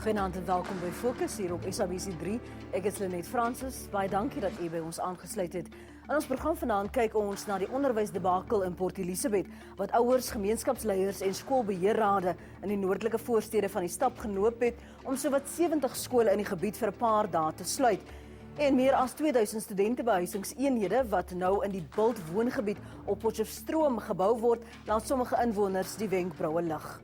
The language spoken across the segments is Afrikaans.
Goeienaand en welkom by Fokus hier op SABC 3. Ek is Lenet Francis. Baie dankie dat u by ons aangesluit het. In ons program vanaand kyk ons na die onderwysdebakel in Port Elizabeth, wat ouers, gemeenskapsleiers en skoolbeheerrade in die noordelike voorstede van die stad genoop het om sowat 70 skole in die gebied vir 'n paar dae te sluit. En meer as 2000 studentebehuisingseenhede wat nou in die Bult woongebied op Potchefstroom gebou word, laat sommige inwoners die wenkbroue lig.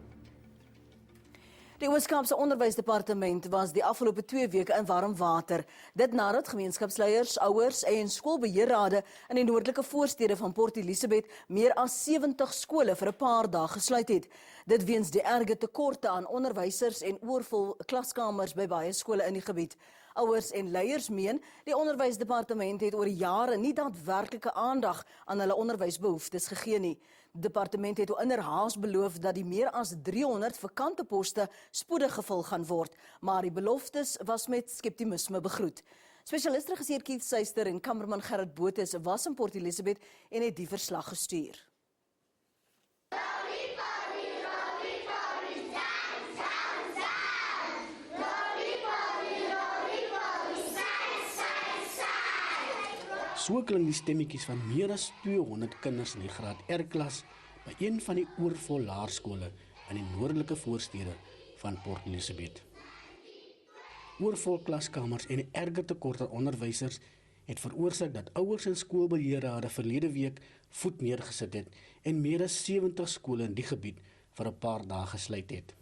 Die Weskaapse Onderwysdepartement was die afgelope 2 weke in warm water. Dit nadat gemeenskapsleiers, ouers en skoolbeheerrade in die noordelike voorstede van Port Elizabeth meer as 70 skole vir 'n paar dae gesluit het. Dit weens die erge tekorte aan onderwysers en oorvol klaskamers by baie skole in die gebied. Ouers en leiers meen die onderwysdepartement het oor jare nie daadwerklike aandag aan hulle onderwysbehoeftes gegee nie. Die departement het inderhaas beloof dat die meer as 300 vakante poste spoedig gevul gaan word, maar die beloftes was met skeptisisme begroet. Spesialist regisseur Keith Suister en kamerman Gerrit Botes was in Port Elizabeth en het die verslag gestuur. So klink die stemmetjies van meer as 200 kinders in die graad R-klas by een van die oorvol laerskole in die noordelike voorstede van Port Elizabeth. Oorvol klaskamers en 'n erge tekort aan onderwysers het veroorsaak dat ouers en skoolbeheerrade verlede week voet neergesit het en meer as 70 skole in die gebied vir 'n paar dae gesluit het.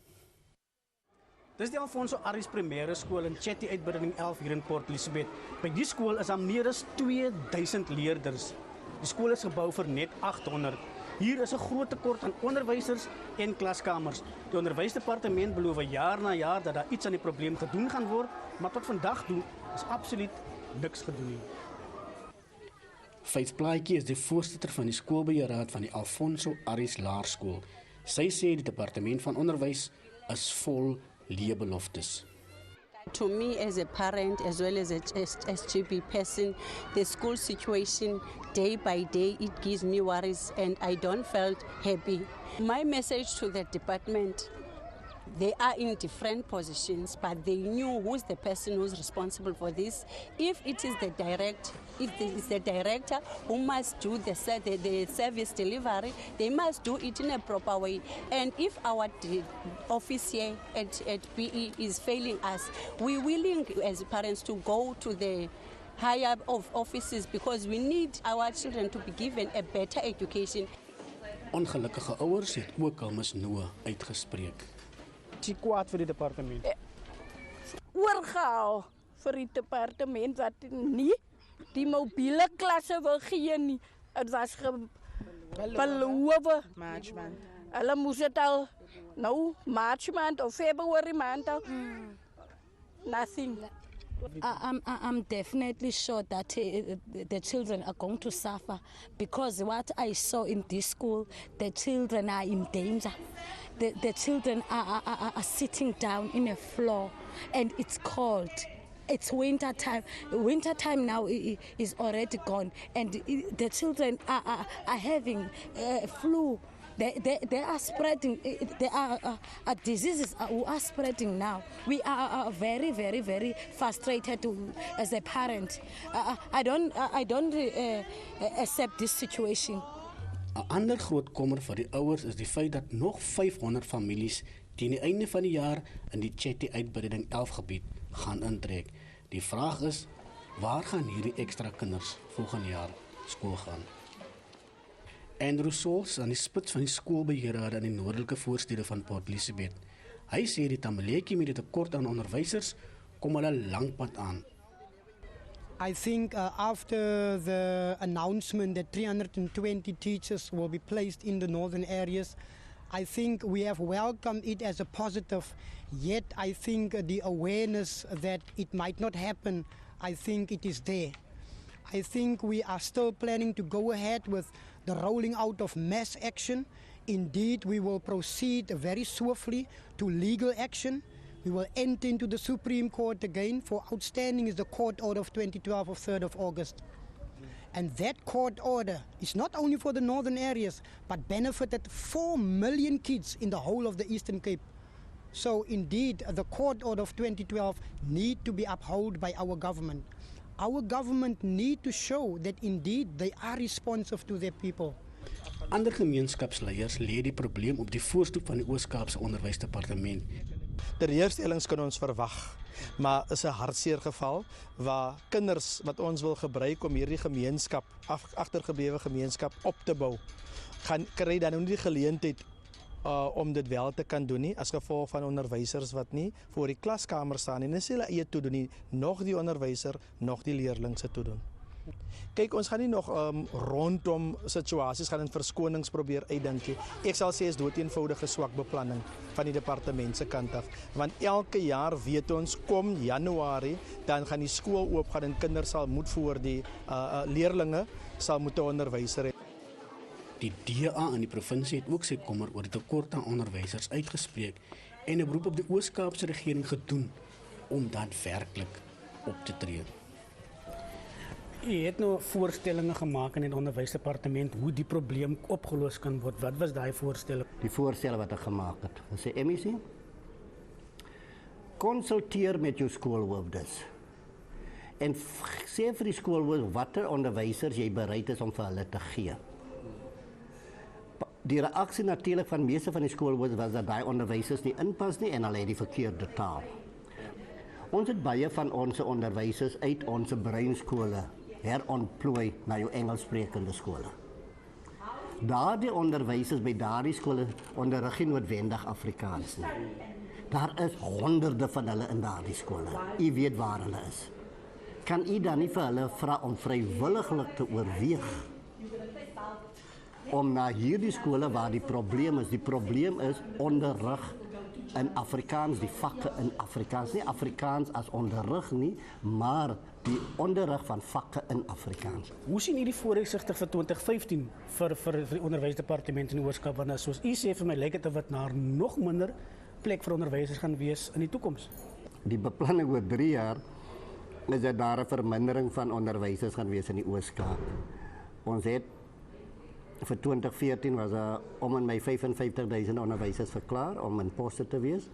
Dis die Alfonso Aris Primêre Skool in Chetty uitbreiding 11 hier in Port Elizabeth. By die skool is daar meer as 2000 leerders. Die skool is gebou vir net 800. Hier is 'n groot tekort aan onderwysers en klaskamers. Die onderwysdepartement beloof jaar na jaar dat daar iets aan die probleem gedoen gaan word, maar tot vandag toe is absoluut niks gedoen nie. Faith Plaatjie is die voorsitter van die skoolbeheerraad van die Alfonso Aris Laerskool. Sy sê die departement van onderwys is vol leebeloftes. To me as a parent as well as a SGB person, the school situation day by day, it gives me worries and I don't felt happy. My message to the department, they are in different positions, but they knew who's the person who's responsible for this. If it is the director who must do the service delivery, they must do it in a proper way. And if our office here at PE is failing us, we're willing as parents to go to the higher offices because we need our children to be given a better education. Ongelukkige ouers het ook al misnoë uitgespreek. Die kwaad vir die departement. Oorgehaal vir die departement wat nie die mobiele klasse wil gee nie. Het was beloof. Hulle moes dit al nou March maand of February maand al. Nothing. I'm definitely sure that the children are going to suffer because what I saw in this school, the children are in danger. The children are sitting down in a floor and it's cold. It's winter time. Winter time now is already gone and the children are having flu. They are spreading. There are diseases who are spreading now. We are very, very, very frustrated as a parent. I don't accept this situation. 'n Ander groot kommer vir die ouers is die feit dat nog 500 families teen die einde van die jaar in die Chetty uitbreiding 11 gebied gaan intrek. Die vraag is, waar gaan hierdie ekstra kinders volgende jaar skool gaan? Andrew Souls aan die spits van die skoolbeheerrade in die noordelike voorstede van Port Elizabeth. Hy sê die tamaletjie met die tekort aan onderwysers kom al 'n lang pad aan. I think after the announcement that 320 teachers will be placed in the northern areas, I think we have welcomed it as a positive, yet I think the awareness that it might not happen, I think it is there. I think we are still planning to go ahead with the rolling out of mass action. Indeed, we will proceed very swiftly to legal action. We will enter into the Supreme Court again. For outstanding is the court order of 2012 of 3rd of August. And that court order is not only for the northern areas, but benefited 4 million kids in the whole of the Eastern Cape. So indeed, the court order of 2012 need to be upheld by our government. Our government need to show that indeed they are responsive to their people. Ander gemeenskapsleiers lê die probleem op die voorstoep van die Oos-Kaapse Onderwysdepartement. De leerstellings kunnen ons verwag, maar is 'n hartseer geval waar kinders wat ons wil gebruik om hierdie gemeenskap, agtergeblewe gemeenskap op te bou, kry dan nou nie die geleentheid om dit wel te kan doen nie, as gevolg van onderwysers wat nie voor die klaskamer staan en dis hulle eie toe doen nie, nog die onderwyser, nog die leerling se toe doen. Kyk, ons gaan nie nog rondom situasies gaan in verskonings probeer uitdink nie. Ek sal sê is doeteenvoudige swak beplanning van die departement se kant af, want elke jaar weet ons kom Januarie, dan gaan die skool oopgaan en kinders sal moet voor die leerlinge sal moet 'n onderwyser hê. Die DA in die provinsie het ook sy kommer oor die tekort aan onderwysers uitgespreek en 'n beroep op die Oos-Kaapse regering gedoen om dan werklik op te tree. Jy het nou voorstellinge gemaak in die onderwysdepartement hoe die probleem opgelos kan word. Wat was daai voorstelle? Die voorstelle wat ek gemaak het. Ek sê MEC, konsulteer met jou skoolhoofdes en sê vir die skoolhoof watter onderwysers jy bereid is om vir hulle te gee. Die reaksie natuurlik van meeste van die skoolhoof was dat daai onderwysers nie inpas nie en hulle het die verkeerde taal. Ons het baie van ons onderwysers uit ons breinskole herontplooi na jou Engelssprekende skole. Daardie onderwysers by daardie skole onderrig nie noodwendig Afrikaans nie. Daar is honderde van hulle in daardie skole. U weet waar hulle is. Kan u dan nie vir hulle vra om vrywilliglik te oorweeg om na hierdie skole waar die probleem is onderrig in Afrikaans, die vakke in Afrikaans, nie Afrikaans as onderrig nie, maar die onderrig van vakke in Afrikaans. Hoe sien u die vooruitsigte vir 2015 vir die onderwysdepartement in die Oos-Kaap? Want soos u sê, vir my lyk dit of wat daar nog minder plek vir onderwysers gaan wees in die toekoms. Die beplanning oor 3 jaar is dat daar 'n vermindering van onderwysers gaan wees in die Oos-Kaap. Ons het vir 2014 was om en my 55.000 onderwysers verklaar om in poste te wees.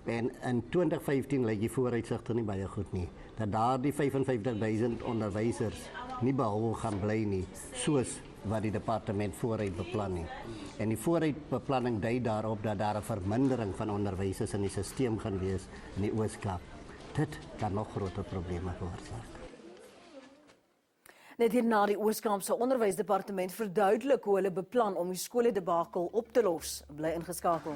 En in 2015 lyk die vooruitsigte nie baie goed nie. Dat daardie 55.000 onderwysers nie behou gaan bly nie, soos wat die departement vooruit beplan nie. En die vooruitbeplanning dui daarop dat daar 'n vermindering van onderwysers in die stelsel gaan wees in die Oos-Kaap. Dit kan nog groter probleme veroorsaak. Net hierna die Oos-Kaapse Onderwysdepartement verduidelik hoe hulle beplan om die skole debakel op te los. Bly ingeskakel.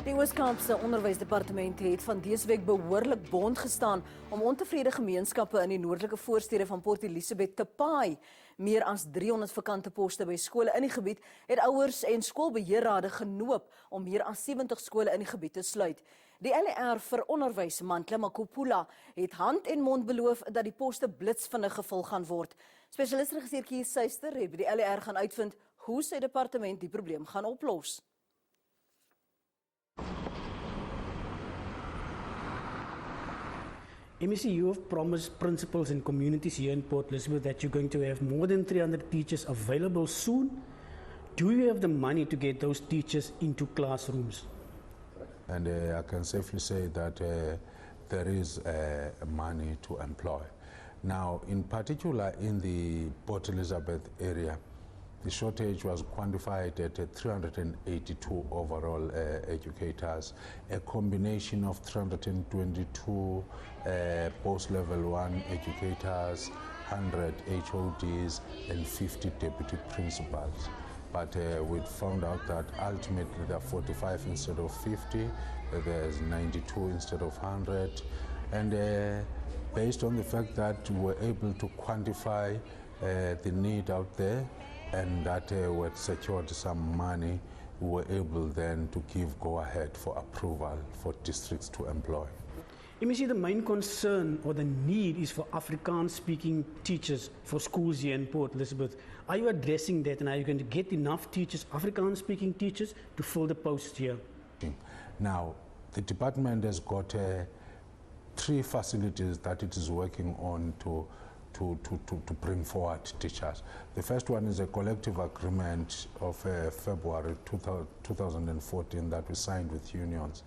Die Oos-Kaapse Onderwysdepartement het van dese week behoorlik bond gestaan om ontevrede gemeenskappe in die noordelike voorstede van Port Elizabeth te paai. Meer as 300 vakante poste by skole in die gebied het ouers en skoolbeheerrade genoop om meer as 70 skole in die gebied te sluit. Die LER vir onderwys, Mantle Makopula, het hand en mond beloof dat die poste blitsvinnig gevul gaan word. Spesialist-regisseur Kies Suister het by die LER gaan uitvind hoe sy departement die probleem gaan oplos. MEC, you have promised principals and communities here in Port Elizabeth that you're going to have more than 300 teachers available soon. Do you have the money to get those teachers into classrooms? And I can safely say that there is money to employ. Now, in particular in the Port Elizabeth area, the shortage was quantified at 382 overall educators, a combination of 322 post-level 1 educators, 100 HODs, and 50 deputy principals. But we found out that ultimately there are 45 instead of 50, there's 92 instead of 100, and based on the fact that we were able to quantify the need out there, and that we had secured some money, we were able then to give go-ahead for approval for districts to employ. You see, the main concern or the need is for Afrikaans-speaking teachers for schools here in Port Elizabeth. Are you addressing that, and are you going to get enough teachers, Afrikaans-speaking teachers, to fill the posts here? Now, the department has got 3 facilities that it is working on to bring forward teachers. The first one is a collective agreement of February 2014 that we signed with unions,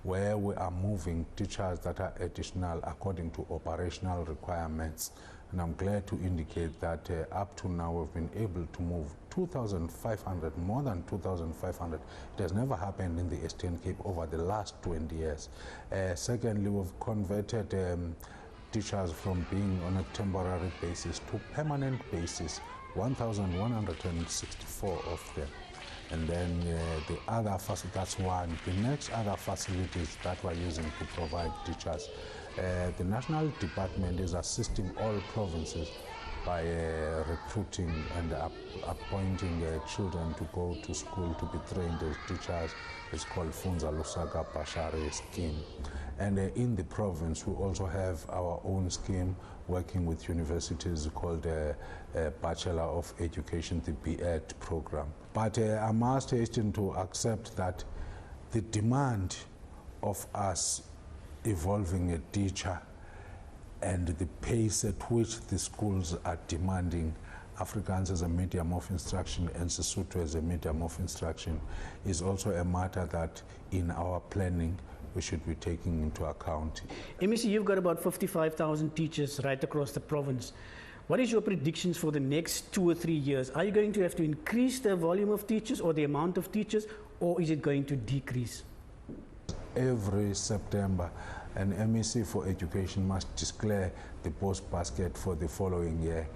where we are moving teachers that are additional according to operational requirements. And I'm glad to indicate that up to now we've been able to move 2,500, more than 2,500. It has never happened in the Eastern Cape over the last 20 years. Secondly, we've converted teachers from being on a temporary basis to permanent basis, 1,164 of them. And then the other that's one. The next other facilities that we're using to provide teachers, the National Department is assisting all provinces by recruiting and appointing children to go to school to be trained as teachers. It's called Funza Lusaka Bashari scheme. And in the province, we also have our own scheme working with universities called Bachelor of Education, the BEd program. But I must hasten to accept that the demand of us evolving a teacher and the pace at which the schools are demanding Afrikaans as a medium of instruction and Sesotho as a medium of instruction is also a matter that in our planning we should be taking into account. MEC, you've got about 55,000 teachers right across the province. What is your predictions for the next 2 or 3 years? Are you going to have to increase the volume of teachers or the amount of teachers, or is it going to decrease? Every September, an MEC for Education must declare the post basket for the following year.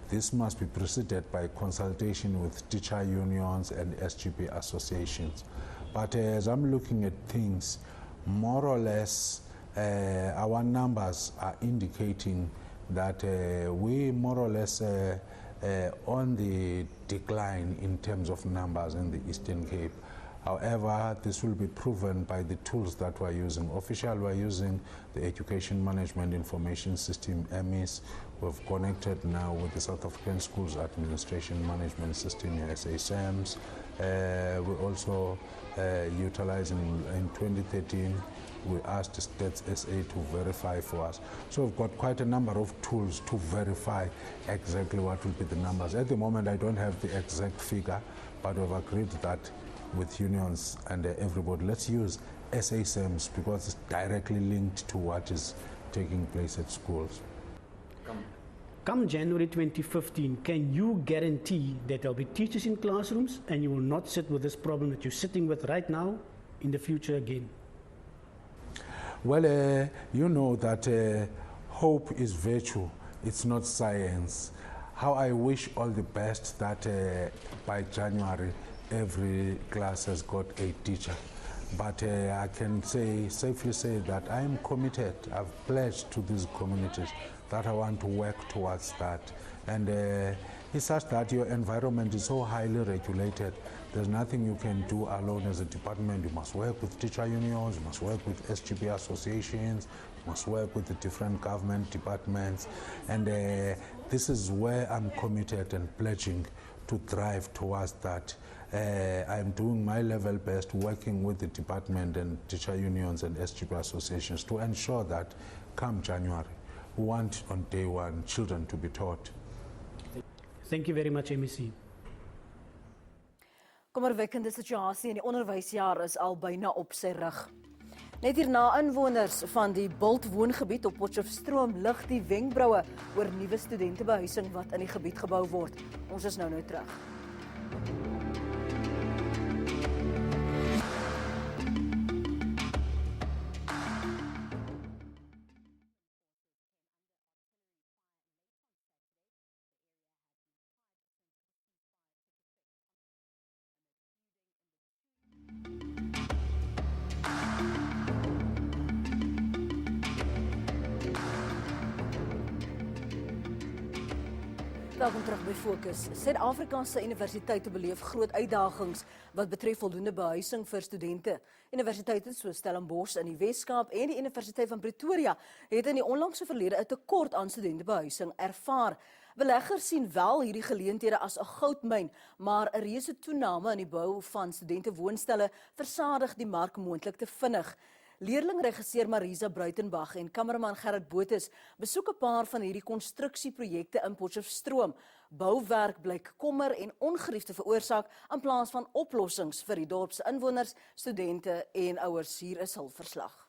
This must be preceded by consultation with teacher unions and SGB associations. But as I'm looking at things, more or less, our numbers are indicating that we more or less on the decline in terms of numbers in the Eastern Cape. However, this will be proven by the tools that we're using. Officially, we're using the Education Management Information System, EMIS. We've connected now with the South African Schools Administration Management System, SABC. We also utilizing in 2013, we asked Stats SA to verify for us. So we've got quite a number of tools to verify exactly what will be the numbers. At the moment, I don't have the exact figure, but we've agreed that with unions and everybody, let's use SASMs because it's directly linked to what is taking place at schools. Come January 2015, can you guarantee that there'll be teachers in classrooms and you will not sit with this problem that you're sitting with right now in the future again? Well, you know that hope is virtue, it's not science. How I wish all the best that by January every class has got a teacher. But I can safely say that I am committed. I've pledged to these communities that I want to work towards that. And it's such that your environment is so highly regulated. There's nothing you can do alone as a department. You must work with teacher unions, you must work with SGB associations, you must work with the different government departments. And this is where I'm committed and pledging to drive towards that. I'm doing my level best working with the department and teacher unions and SGB associations to ensure that come January, we want on day one children to be taught. Thank you very much, MEC. Kommerwekkende situasie in die onderwysjaar is al byna op sy rug. Net hierna inwoners van die Bult woongebied op Potchefstroom lig die wenkbroue oor nuwe studentebehuising wat in die gebied gebou word. Ons is nou terug. Welkom terug by Fokus. Suid-Afrikaanse universiteite beleef groot uitdagings wat betref voldoende behuising vir studente. Universiteite soos Stellenbosch in die Wes-Kaap en die Universiteit van Pretoria het in die onlangse verlede 'n tekort aan studentebehuising ervaar. Beleggers sien wel hierdie geleenthede as 'n goudmyn, maar 'n reuse toename in die bou van studentewoonstelle versadig die mark moontlik te vinnig. Leerlingregisseur Marisa Bruitenbach en kameraman Gerrit Botes besoek 'n paar van hierdie konstruksieprojekte in Potchefstroom. Bouwerk blyk kommer en ongerief veroorsaak in plaas van oplossings vir die dorp se inwoners, studente en ouers. Hier is hul verslag.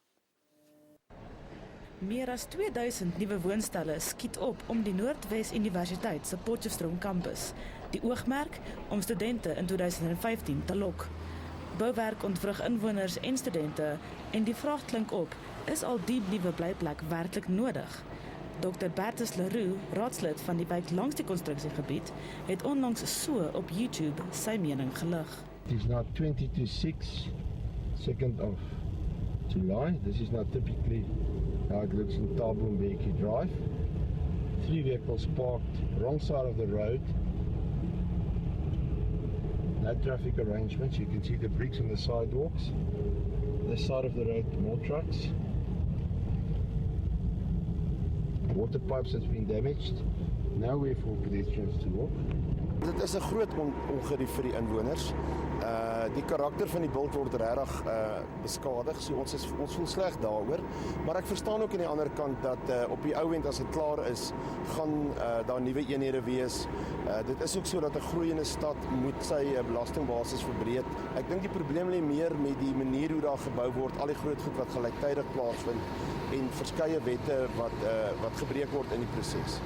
Meer as 2000 nuwe woonstelle skiet op om die Noordwes Universiteit se Potchefstroom kampus. Die oogmerk om studente in 2015 te lok. Bouwerk ontwrig inwoners en studente en die vraag klink op, is al die nuwe blyplek werklik nodig? Dr. Bertus Leroux, raadslid van die wijk langs die konstruksiegebied, het onlangs so op YouTube sy mening gelig. It is now 20 to 6, 2nd of July. This is now typically how it looks in Thabo Mbeki Drive. 3 vehicles parked wrong side of the road. No traffic arrangements. You can see the bricks on the sidewalks. This side of the road, more trucks. Water pipes has been damaged. Nowhere for pedestrians to walk. Dit is 'n groot ongerief vir die inwoners. Die karakter van die bult word regtig beskadig, so ons voel sleg daaroor. Maar ek verstaan ook aan die ander kant dat op die ou end as dit klaar is, gaan daar nuwe eenhede wees. Dit is ook so dat 'n groeiende stad moet sy belastingbasis verbreed. Ek dink die probleem lê meer met die manier hoe daar gebou word, al die groot goed wat gelyktydig plaasvind en verskeie wette wat gebreek word in die proses.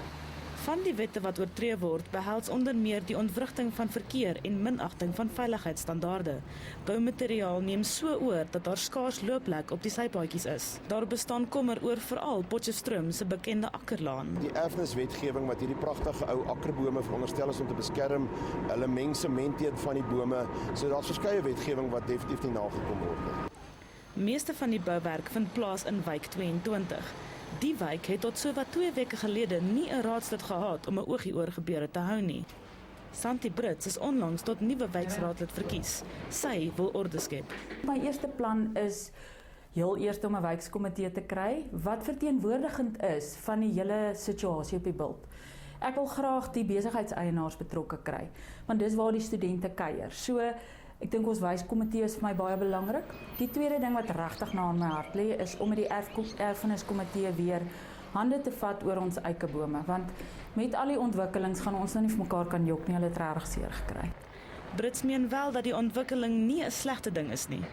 Van die wette wat oortree word, behels onder meer die ontwrigting van verkeer en minagting van veiligheidsstandaarde. Boumateriaal neem so oor dat daar skaars loopplek op die sypaadjies is. Daar bestaan kommer oor veral Potchefstroom se bekende akkerlaan. Die erfeniswetgewing wat hierdie pragtige ou akkerbome veronderstel is om te beskerm, hulle meng sement teen van die bome, so daar's verskeie wetgewing wat definitief nie nagekom word nie. Meeste van die bouwerk vind plaas in wijk 22. Die wijk het tot so wat 2 weke gelede nie 'n raadslid gehad om 'n oogie oor gebeure te hou nie. Santi Brits is onlangs tot nuwe wijksraadlid verkies. Sy wil orde skep. My eerste plan is heel eers om 'n wijkskomitee te kry wat verteenwoordigend is van die hele situasie op die bult. Ek wil graag die besigheidseienaars betrokke kry, want dis waar die studente kuier. So ek dink ons wijkkomitee is vir my baie belangrik. Die tweede ding wat regtig na in my hart lê is om met die erfeniskomitee weer hande te vat oor ons eikebome, want met al die ontwikkelings gaan ons nou nie vir mekaar kan jok nie, hulle het regtig seer gekry. Brits meen wel dat die ontwikkeling nie 'n slegte ding is nie.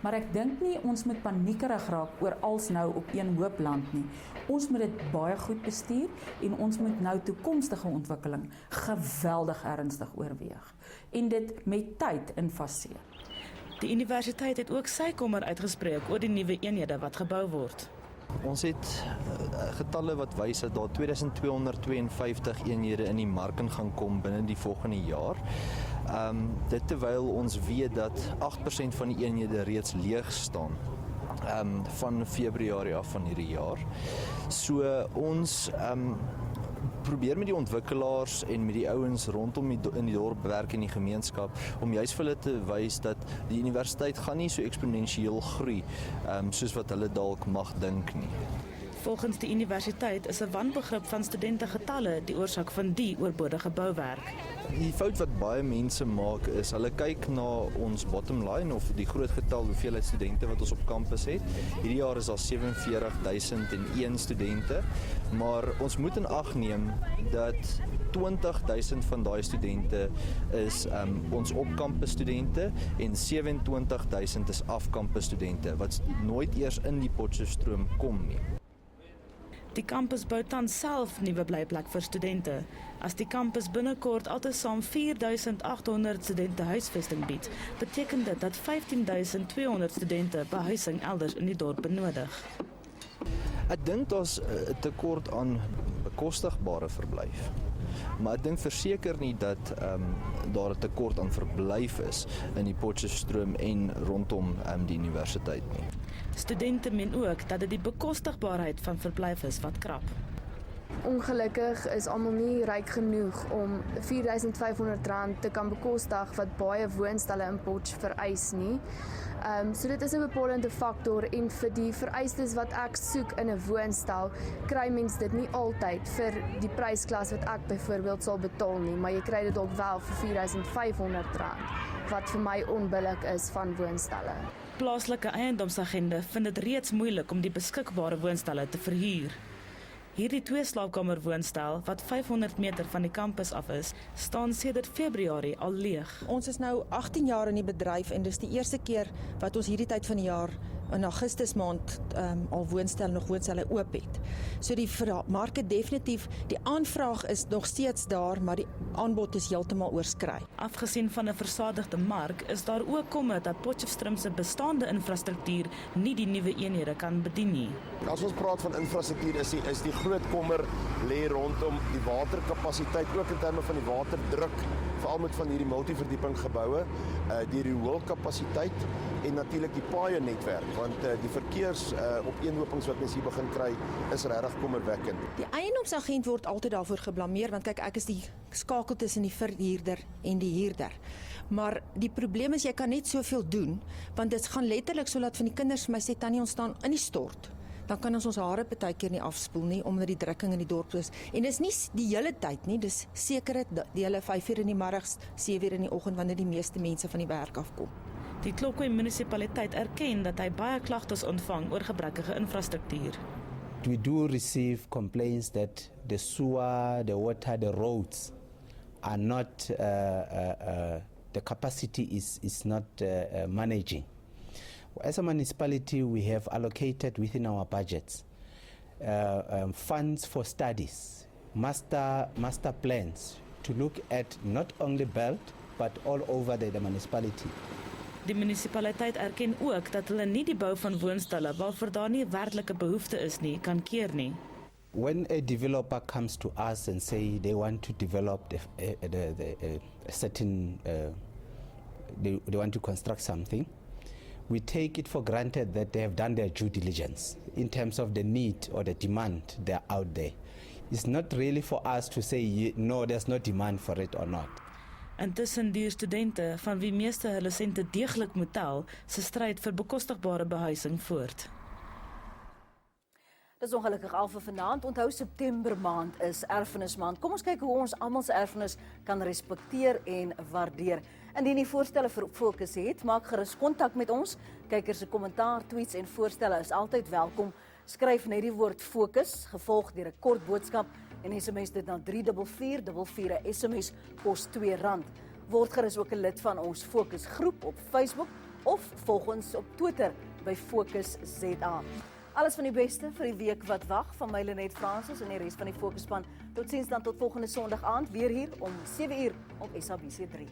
Maar ek dink nie ons moet paniekerig raak oor als nou op een hoop land nie. Ons moet dit baie goed bestuur en ons moet nou toekomstige ontwikkeling geweldig ernstig oorweeg en dit met tyd infaseer. Die universiteit het ook sy kommer uitgespreek oor die nuwe eenhede wat gebou word. Ons het getalle wat wys dat daar 2252 eenhede in die mark gaan kom binne die volgende jaar. Dit terwyl ons weet dat 8% van die eenhede reeds leeg staan van Februarie af van hierdie jaar. So ons probeer met die ontwikkelaars en met die ouens rondom in die dorp werk in die gemeenskap om juist vir hulle te wys dat die universiteit gaan nie so eksponensieel groei soos wat hulle dalk mag dink nie. Volgens die universiteit is 'n wanbegrip van studentengetalle die oorsaak van die oorbodige bouwerk. Die fout wat baie mense maak is, hulle kyk na ons bottom line of die groot getal hoeveelheid studente wat ons op kampus het. Hierdie jaar is daar 47.001 studente, maar ons moet in ag neem dat 20.000 van daai studente is ons op-kampus studente en 27.000 is af-kampus studente wat nooit eers in die Potchefstroom kom nie. Die kampus bou tans self nuwe blyplek vir studente. As die kampus binnekort altesaam 4.800 studente huisvesting bied, beteken dit dat 15.200 studente behuising elders in die dorp benodig. Ek dink daar's 'n tekort aan bekostigbare verblyf. Maar ek dink verseker nie dat daar 'n tekort aan verblyf is in die Potchefstroom en rondom die universiteit nie. Studente meen ook dat dit die bekostigbaarheid van verblyf is wat krap. Ongelukkig is almal nie ryk genoeg om R4.500 te kan bekostig wat baie woonstelle in Potch vereis nie. So dit is 'n bepalende faktor en vir die vereistes wat ek soek in 'n woonstel, kry mens dit nie altyd vir die prysklas wat ek byvoorbeeld sal betaal nie, maar jy kry dit dalk wel vir R4.500 wat vir my onbillik is van woonstelle. Plaaslike eiendomsagente vind dit reeds moeilik om die beskikbare woonstelle te verhuur. Hierdie 2-slaapkamer woonstel, wat 500 meter van die kampus af is, staan sedert Februarie al leeg. Ons is nou 18 jaar in die bedryf en dis die eerste keer wat ons hierdie tyd van die jaar in Augustus maand al woonstelle oop het. So die mark het definitief, die aanvraag is nog steeds daar, maar die aanbod is heeltemal oorskry. Afgesien van 'n versadigde mark, is daar ook kommer dat Potchefstroom se bestaande infrastruktuur nie die nuwe eenhede kan bedien nie. As ons praat van infrastruktuur, is die groot kommer lê rondom die waterkapasiteit, ook in terme van die waterdruk, veral met van hierdie multiverdieping geboue, die rioolkapasiteit en natuurlik die paaienetwerk, want die verkeersopeenhopings wat mens hier begin kry, is regtig kommerwekkend. Die eiendomsagent word altyd daarvoor geblameer, want kyk, ek is die skakel tussen die verhuurder en die huurder. Maar die probleem is, jy kan net soveel doen, want dit gaan letterlik so laat van die kinders vir my sê, Tannie, ons staan in die stort. Dan kan ons hare partykeer nie afspoel nie, omdat die drukking in die dorp is. En dis nie die hele tyd nie, dis sekere dele 5:00 in die middags, 7:00 in die oggend, wanneer die meeste mense van die werk afkom. Die Tlokwe munisipaliteit erken dat hy baie klagtes ontvang oor gebrekkige infrastruktuur. We do receive complaints that the sewer, the water, the roads are not, the capacity is not managing. As a municipality, we have allocated within our budgets funds for studies, master plans to look at not only Belt, but all over the municipality. Die munisipaliteit erken ook dat hulle nie die bou van woonstelle waarvoor daar nie werklike behoefte is nie, kan keer nie. When a developer comes to us and say they want to develop a certain, they want to construct something, we take it for granted that they have done their due diligence in terms of the need or the demand they're out there. It's not really for us to say, no, there's no demand for it or not. Intussen duur studente, van wie meeste hulle sente deeglik moet tel, se stryd vir bekostigbare behuising voort. Dis ongelukkig al vir vanaand. Onthou, September maand is erfenismaand. Kom ons kyk hoe ons almal se erfenis kan respekteer en waardeer. Indien jy voorstelle vir Fokus het, maak gerus kontak met ons. Kykers se kommentaar, tweets en voorstelle is altyd welkom. Skryf net die woord Fokus, gevolg deur 'n kort boodskap en SMS dit na 34444. 'n SMS kos R2. Word gerus ook 'n lid van ons Fokus groep op Facebook of volg ons op Twitter by Fokus ZA. Alles van die beste vir die week wat wag van my Lenet Francis en die res van die Fokusspan. Totsiens dan tot volgende Sondag aand weer hier om 7:00 op SABC 3.